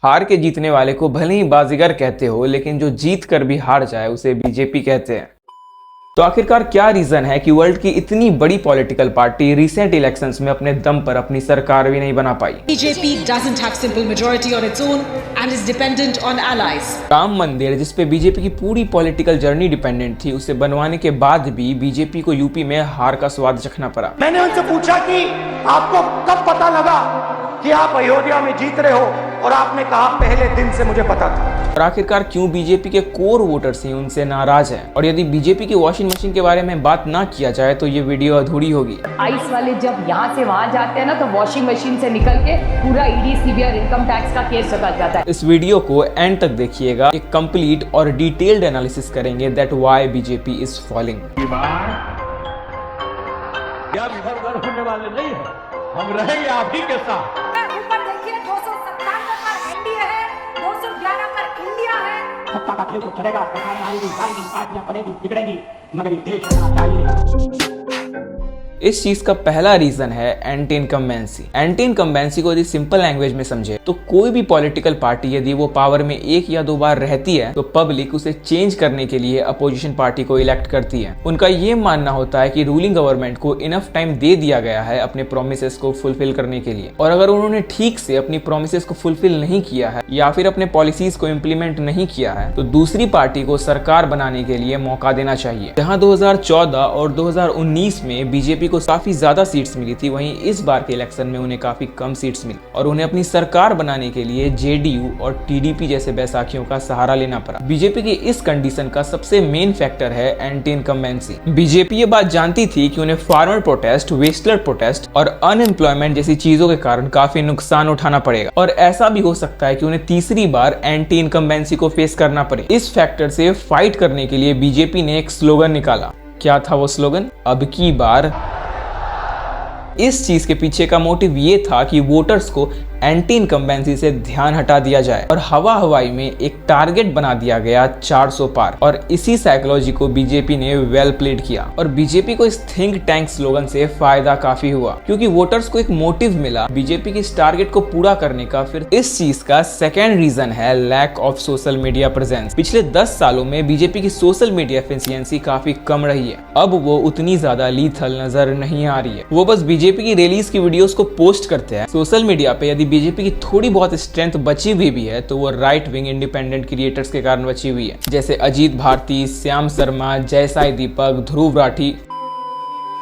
हार के जीतने वाले को भले ही बाजीगर कहते हो, लेकिन जो जीत कर भी हार जाए उसे बीजेपी कहते हैं। तो आखिरकार क्या रीजन है कि वर्ल्ड की इतनी बड़ी पॉलिटिकल पार्टी रिसेंट इलेक्शंस में अपने दम पर अपनी सरकार भी नहीं बना पाई? BJP doesn't have simple majority on its own and is dependent on allies. Ram मंदिर, जिसपे बीजेपी की पूरी पॉलिटिकल जर्नी डिपेंडेंट थी, उसे बनवाने के बाद भी बीजेपी को यूपी में हार का स्वाद चखना पड़ा। मैंने उनसे पूछा कि आपको कब पता लगा कि आप अयोध्या में जीत रहे हो, और आपने कहा पहले दिन से मुझे पता था। और आखिरकार क्यों बीजेपी के कोर वोटर्स ही उनसे नाराज हैं? और यदि बीजेपी की वॉशिंग मशीन के बारे में बात ना किया जाए तो ये वीडियो अधूरी होगी। आइस वाले जब यहाँ से वहाँ जाते हैं ना, तो वॉशिंग मशीन से निकल के पूरा ईडी सीबीआई इनकम टैक्स का केस चला जाता है। इस वीडियो को एंड तक देखिएगा, एक कंप्लीट और डिटेल्ड एनालिसिस करेंगे that why BJP is falling. इधर-उधर होने वाले नहीं है, हम रहेंगे आप ही के साथ। ऊपर देखिए 297 पर एनडीए है, 211 पर इंडिया है। सत्ता का खेल तो चलेगा, सरकार आएगी, पार्टियां बनेगी, बिगड़ेंगी, मगर ये देश होना चाहिए। इस चीज का पहला रीजन है एंटी इनकम्बेंसी। एंटी इनकम्बेंसी को यदि सिंपल लैंग्वेज में समझे तो कोई भी पॉलिटिकल पार्टी यदि वो पावर में 1 या 2 बार रहती है तो पब्लिक उसे चेंज करने के लिए अपोजिशन पार्टी को इलेक्ट करती है। उनका ये मानना होता है कि रूलिंग गवर्नमेंट को इनफ टाइम दे दिया गया है अपने प्रोमिसेस को फुलफिल करने के लिए, और अगर उन्होंने ठीक से अपनी प्रोमिसेस को फुलफिल नहीं किया है या फिर अपने पॉलिसीज को इम्प्लीमेंट नहीं किया है तो दूसरी पार्टी को सरकार बनाने के लिए मौका देना चाहिए। जहां 2014 और 2019 में बीजेपी को काफी ज्यादा सीट्स मिली थी, वहीं इस बार के इलेक्शन में उन्हें काफी कम सीट्स मिली और उन्हें अपनी सरकार बनाने के लिए जेडीयू और टीडीपी जैसे बैसाखियों का सहारा लेना पड़ा। बीजेपी की इस कंडीशन का सबसे मेन फैक्टर है एंटी इनकम्बेंसी। बीजेपी ये बात जानती थी कि उन्हें फार्मर प्रोटेस्ट, वेस्टलर प्रोटेस्ट और अनएम्प्लॉयमेंट जैसी चीजों के कारण काफी नुकसान उठाना पड़ेगा, और ऐसा भी हो सकता है कि उन्हें तीसरी बार एंटी इनकम्बेंसी को फेस करना पड़े। इस फैक्टर से फाइट करने के लिए बीजेपी ने एक स्लोगन निकाला। क्या था वो स्लोगन? अब की बार। इस चीज के पीछे का मोटिव ये था कि वोटर्स को एंटी इनकम्बेंसी से ध्यान हटा दिया जाए और हवा हवाई में एक टारगेट बना दिया गया 400 पार, और इसी साइकोलॉजी को बीजेपी ने वेल प्लेड किया। और बीजेपी को इस थिंक टैंक स्लोगन से फायदा काफी हुआ क्योंकि वोटर्स को एक मोटिव मिला बीजेपी की इस टारगेट को पूरा करने का। फिर इस चीज का सेकेंड रीजन है lack of social media presence. पिछले 10 सालों में बीजेपी की सोशल मीडिया एफिशिएंसी काफी कम रही है। अब वो उतनी ज्यादा लीथल नजर नहीं आ रही है। वो बस बीजेपी की रैलीज की वीडियोस को पोस्ट करते हैं। सोशल मीडिया पे यदि बीजेपी की थोड़ी बहुत स्ट्रेंथ बची हुई भी है तो वो राइट विंग इंडिपेंडेंट क्रिएटर्स के कारण बची हुई है, जैसे अजीत भारती, श्याम शर्मा, जयसाई दीपक, ध्रुव राठी।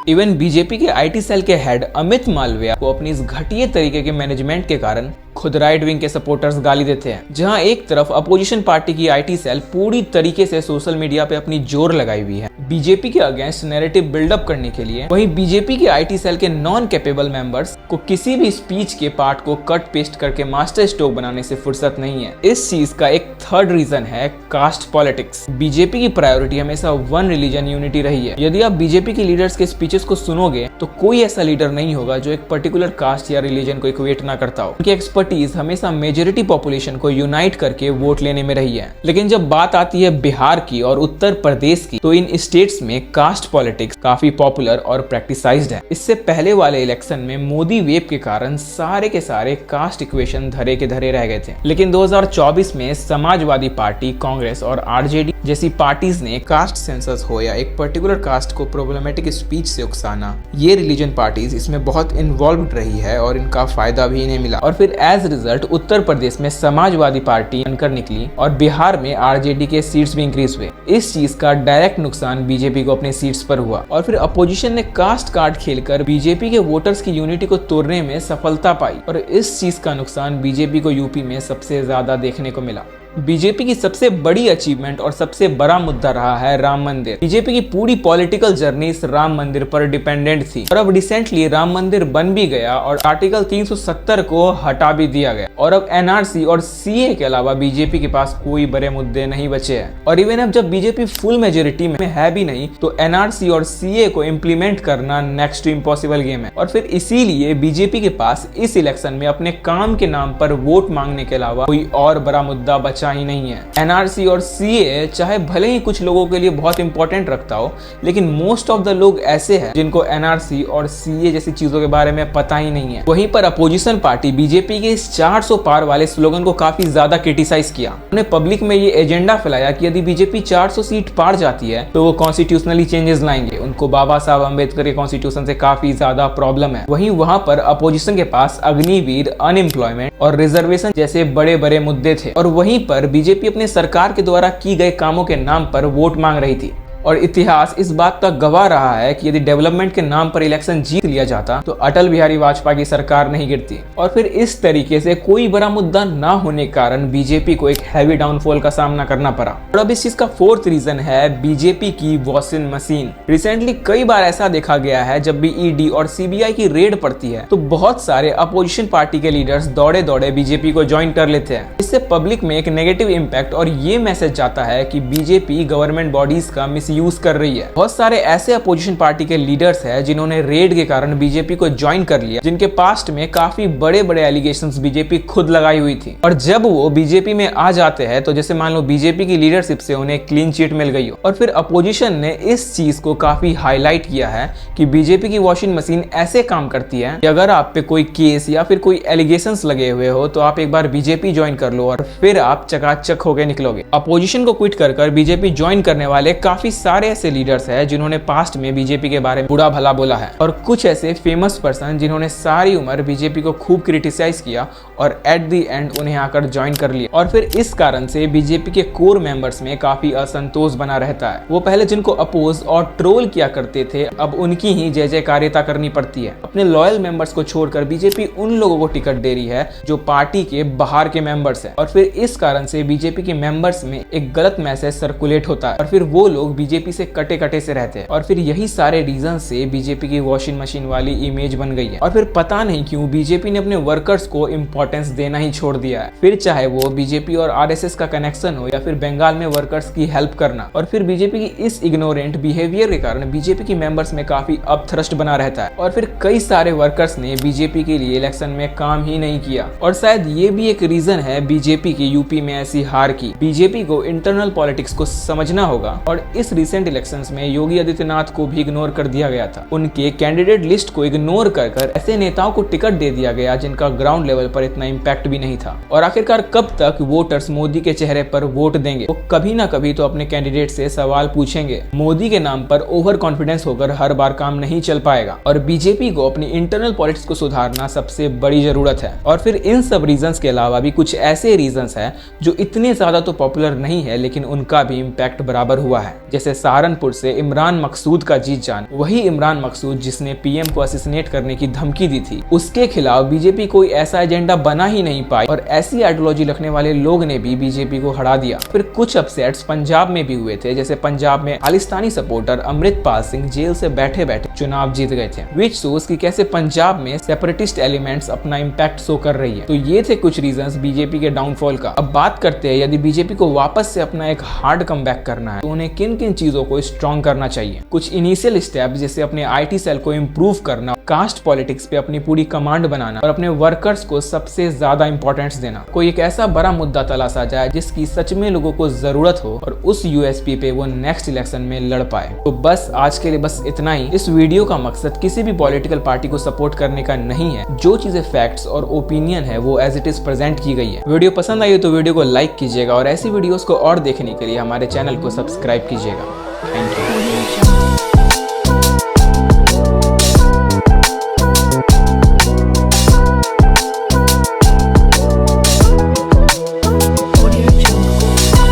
इवन बीजेपी के आईटी सेल के हेड अमित मालविया को अपनी इस घटिया तरीके के मैनेजमेंट के कारण खुद राइट विंग के सपोर्टर्स गाली देते हैं। जहां एक तरफ अपोजिशन पार्टी की आईटी सेल पूरी तरीके से सोशल मीडिया पे अपनी जोर लगाई हुई है बीजेपी के अगेंस्ट नैरेटिव बिल्डअप करने के लिए, वहीं बीजेपी के आईटी सेल के नॉन कैपेबल मेंबर्स को किसी भी स्पीच के पार्ट को कट पेस्ट करके मास्टर स्ट्रोक बनाने से फुर्सत नहीं है। इस चीज का एक थर्ड रीजन है कास्ट पॉलिटिक्स। बीजेपी की प्रायोरिटी हमेशा वन रिलीजन यूनिटी रही है। यदि आप बीजेपी के लीडर्स के स्पीचेस को सुनोगे तो कोई ऐसा लीडर नहीं होगा जो एक पर्टिकुलर कास्ट या रिलीजन को इक्वेट ना करता हो। उनकी एक्सपर्टीज हमेशा मेजोरिटी पॉपुलेशन को यूनाइट करके वोट लेने में रही है। लेकिन जब बात आती है बिहार की और उत्तर प्रदेश की तो इन स्टेट्स में कास्ट पॉलिटिक्स काफी पॉपुलर और प्रैक्टिसाइज्ड है। इससे पहले वाले इलेक्शन में मोदी वेव के कारण सारे के सारे कास्ट इक्वेशन धरे के धरे रह गए थे। लेकिन 2024 में समाजवादी पार्टी, कांग्रेस और आरजेडी जैसी पार्टीज ने कास्ट सेंसस हो या एक पर्टिकुलर कास्ट को प्रॉब्लमेटिक स्पीच से उकसाना, ये रिलीजन पार्टीज इसमें बहुत इन्वॉल्व रही है और इनका फायदा भी इन्हें मिला। और फिर एज रिजल्ट उत्तर प्रदेश में समाजवादी पार्टी बनकर निकली और बिहार में आरजेडी के सीट्स भी इंक्रीज हुए। इस चीज का डायरेक्ट नुकसान बीजेपी को अपने सीट्स पर हुआ। और फिर अपोजिशन ने कास्ट कार्ड खेलकर बीजेपी के वोटर्स की यूनिटी को तोड़ने में सफलता पाई, और इस चीज का नुकसान बीजेपी को यूपी में सबसे ज्यादा देखने को मिला। बीजेपी की सबसे बड़ी अचीवमेंट और सबसे बड़ा मुद्दा रहा है राम मंदिर। बीजेपी की पूरी पॉलिटिकल जर्नी इस राम मंदिर पर डिपेंडेंट थी, और अब रिसेंटली राम मंदिर बन भी गया और आर्टिकल 370 को हटा भी दिया गया, और अब एनआरसी और सीए के अलावा बीजेपी के पास कोई बड़े मुद्दे नहीं बचे हैं। और इवन अब जब बीजेपी फुल मेजोरिटी में है भी नहीं तो एनआरसी और सीए को इम्प्लीमेंट करना नेक्स्ट टू इम्पॉसिबल गेम है। और फिर इसीलिए बीजेपी के पास इस इलेक्शन में अपने काम के नाम पर वोट मांगने के अलावा कोई और बड़ा मुद्दा बचा सोचा ही नहीं है। एनआरसी और सीए चाहे भले ही कुछ लोगों के लिए बहुत इंपॉर्टेंट रखता हो, लेकिन मोस्ट ऑफ द लोग ऐसे हैं जिनको एनआरसी और सीए जैसी चीजों के बारे में पता ही नहीं है। वहीं पर अपोजिशन पार्टी बीजेपी के इस 400 पार वाले स्लोगन को काफी ज्यादा क्रिटिसाइज किया। उन्होंने पब्लिक में ये एजेंडा फैलाया कि यदि बीजेपी 400 सीट पार जाती है तो वो कॉन्स्टिट्यूशनली चेंजेस लाएंगे। उनको बाबा साहब अम्बेडकर के कॉन्स्टिट्यूशन से काफी ज्यादा प्रॉब्लम है। वहीं वहां पर अपोजिशन के पास अग्निवीर, अनएम्प्लॉयमेंट और रिजर्वेशन जैसे बड़े बड़े मुद्दे थे। और वहीं पर बीजेपी अपने सरकार के द्वारा की गए कामों के नाम पर वोट मांग रही थी। और इतिहास इस बात का गवाह रहा है कि यदि डेवलपमेंट के नाम पर इलेक्शन जीत लिया जाता तो अटल बिहारी वाजपेयी की सरकार नहीं गिरती। और फिर इस तरीके से कोई बड़ा मुद्दा ना होने के कारण बीजेपी को एक हैवी डाउनफॉल का सामना करना पड़ा। और अब इस चीज का फोर्थ रीजन है बीजेपी की वॉशिंग मशीन। रिसेंटली कई बार ऐसा देखा गया है जब भी ईडी और सीबीआई की रेड पड़ती है तो बहुत सारे अपोजिशन पार्टी के लीडर्स दौड़े दौड़े बीजेपी को ज्वाइन कर लेते हैं। इससे पब्लिक में एक नेगेटिव इम्पैक्ट और ये मैसेज जाता है कि बीजेपी गवर्नमेंट बॉडीज का यूज कर रही है। बहुत सारे ऐसे अपोजिशन पार्टी के लीडर्स हैं जिन्होंने रेड के कारण बीजेपी को ज्वाइन कर लिया, जिनके पास्ट में काफी बड़े बड़े एलिगेशंस बीजेपी खुद लगाई हुई थी। और जब वो बीजेपी में आ जाते हैं तो जैसे मान लो बीजेपी की लीडरशिप से उन्हें क्लीन चिट मिल गई हो। और फिर अपोजिशन ने इस चीज को काफी हाईलाइट किया है कि बीजेपी की वॉशिंग मशीन ऐसे काम करती है कि अगर आप पे कोई केस या फिर कोई एलिगेशंस लगे हुए हो तो आप एक बार बीजेपी ज्वाइन कर लो और फिर आप चकाचक होकर निकलोगे। अपोजिशन को क्विट कर बीजेपी ज्वाइन करने वाले काफी सारे ऐसे लीडर्स हैं जिन्होंने पास्ट में बीजेपी के बारे में बुरा भला बोला है। और कुछ ऐसे फेमस पर्सन जिन्होंने सारी उम्र बीजेपी को खूब क्रिटिसाइज किया और एट द एंड उन्हें आकर ज्वाइन कर लिया। और फिर इस कारण से बीजेपी के कोर मेंबर्स में काफी असंतोष बना रहता है। वो पहले जिनको अपोज और ट्रोल किया करते थे अब उनकी ही जय जयकारिता करनी पड़ती है। अपने लॉयल मेंबर्स को छोड़कर बीजेपी उन लोगों को टिकट दे रही है जो पार्टी के बाहर के मेंबर्स हैं। और फिर इस कारण से बीजेपी के मेंबर्स में एक गलत मैसेज सर्कुलेट होता है और फिर वो लोग बीजेपी से कटे कटे से रहते हैं। और फिर यही सारे रीजन से बीजेपी की वॉशिंग मशीन वाली इमेज बन गई है। और फिर पता नहीं क्यों बीजेपी ने अपने वर्कर्स को इंपॉर्टेंस देना ही छोड़ दिया है। फिर चाहे वो बीजेपी और आरएसएस का कनेक्शन हो या फिर बंगाल में वर्कर्स की हेल्प करना। और फिर बीजेपी की इस इग्नोरेंट बिहेवियर के कारण बीजेपी की मेंबर्स में काफी अपथ्रस्ट बना रहता है। और फिर कई सारे वर्कर्स ने बीजेपी के लिए इलेक्शन में काम ही नहीं किया। और शायद ये भी एक रीजन है बीजेपी की यूपी में ऐसी हार की। बीजेपी को इंटरनल पॉलिटिक्स को समझना होगा। और इस रिसेंट इलेक्शंस में योगी आदित्यनाथ को भी इग्नोर कर दिया गया था। उनके कैंडिडेट लिस्ट को इग्नोर कर ऐसे नेताओं को टिकट दे दिया गया जिनका ग्राउंड लेवल पर इतना इम्पैक्ट भी नहीं था। और आखिरकार कब तक वोटर्स मोदी के चेहरे पर वोट देंगे? वो कभी ना कभी तो अपने कैंडिडेट से सवाल पूछेंगे। मोदी के नाम पर ओवर कॉन्फिडेंस होकर हर बार काम नहीं चल पाएगा। और बीजेपी को अपनी इंटरनल पॉलिटिक्स को सुधारना सबसे बड़ी जरूरत है। और फिर इन सब रीजंस के अलावा भी कुछ ऐसे रीजंस हैं जो इतने ज्यादा तो पॉपुलर नहीं है लेकिन उनका भी इम्पैक्ट बराबर हुआ है। जैसे सहारनपुर से इमरान मकसूद का जीत जान, वही इमरान मकसूद जिसने पीएम को असैसिनेट करने की धमकी दी थी, उसके खिलाफ बीजेपी कोई ऐसा एजेंडा बना ही नहीं पाई और ऐसी आइडियोलॉजी रखने वाले लोग ने भी बीजेपी को हरा दिया। फिर कुछ अपसेट्स पंजाब में भी हुए थे, जैसे पंजाब में खालिस्तानी सपोर्टर अमृतपाल सिंह जेल से बैठे बैठे चुनाव जीत गए थे, विच शोज कि कैसे पंजाब में सेपरेटिस्ट एलिमेंट्स अपना इम्पैक्ट शो कर रही है। तो ये थे कुछ रीजंस बीजेपी के डाउनफॉल का। अब बात करते हैं यदि बीजेपी को वापस से अपना एक हार्ड कमबैक करना है तो उन्हें किन किन चीजों को स्ट्रॉन्ग करना चाहिए। कुछ इनिशियल स्टेप जैसे अपने आईटी सेल को इम्प्रूव करना, कास्ट पॉलिटिक्स पे अपनी पूरी कमांड बनाना और अपने वर्कर्स को सबसे ज्यादा इंपॉर्टेंस देना। कोई एक ऐसा बड़ा मुद्दा तलाशा जाए जिसकी सच में लोगों को जरूरत हो और उस यूएसपी पे वो नेक्स्ट इलेक्शन में लड़ पाए। तो बस आज के लिए बस इतना ही। इस वीडियो का मकसद किसी भी पॉलिटिकल पार्टी को सपोर्ट करने का नहीं है। जो चीजें फैक्ट्स और ओपिनियन है वो एज इट इज प्रेजेंट की गई है। वीडियो पसंद आई तो वीडियो को लाइक कीजिएगा और ऐसी वीडियोस को और देखने के लिए हमारे चैनल को सब्सक्राइब कीजिएगा। Thank you.